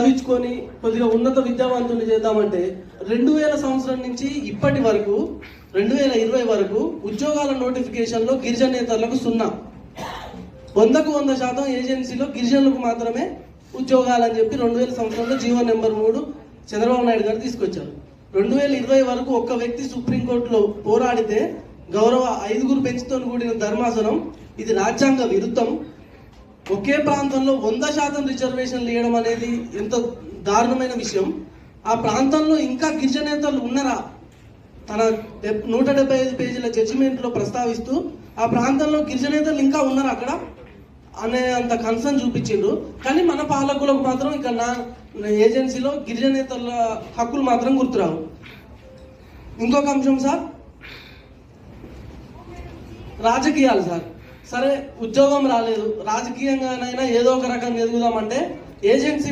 చదివించుకొని కొద్దిగా ఉన్నత విద్యావంతులు చేద్దామంటే 2000 సంవత్సరం నుంచి ఇప్పటి వరకు 2020 వరకు ఉద్యోగాల నోటిఫికేషన్లో గిరిజనేతరులకు 100% ఏజెన్సీలో గిరిజనులకు మాత్రమే ఉద్యోగాలని చెప్పి 2000 సంవత్సరంలో జీవో నెంబర్ 3 చంద్రబాబు నాయుడు గారు తీసుకొచ్చారు. 2020 వరకు ఒక్క వ్యక్తి సుప్రీంకోర్టులో పోరాడితే గౌరవ 5 బెంచ్తో కూడిన ధర్మాసనం ఇది రాజ్యాంగ విరుద్ధం, ఒకే ప్రాంతంలో 100% రిజర్వేషన్లు ఇవ్వడం అనేది ఎంత దారుణమైన విషయం. ఆ ప్రాంతంలో ఇంకా గిరిజనేతలు ఉన్నారా తన 175 పేజీల జడ్జిమెంట్లో ప్రస్తావిస్తూ ఆ ప్రాంతంలో గిరిజనేతలు ఇంకా ఉన్నారా అక్కడ అనే అంత కన్సర్న్ చూపించిండ్రు. కానీ మన పాలకులకు మాత్రం ఇక్కడ నా ఏజెన్సీలో గిరిజనేతల హక్కులు మాత్రం గుర్తురావు. ఇంకొక అంశం సార్, రాజకీయాలు సార్. సరే ఉద్యోగం రాలేదు, రాజకీయంగానైనా ఏదో ఒక రకంగా ఎదుగుదామంటే ఏజెన్సీ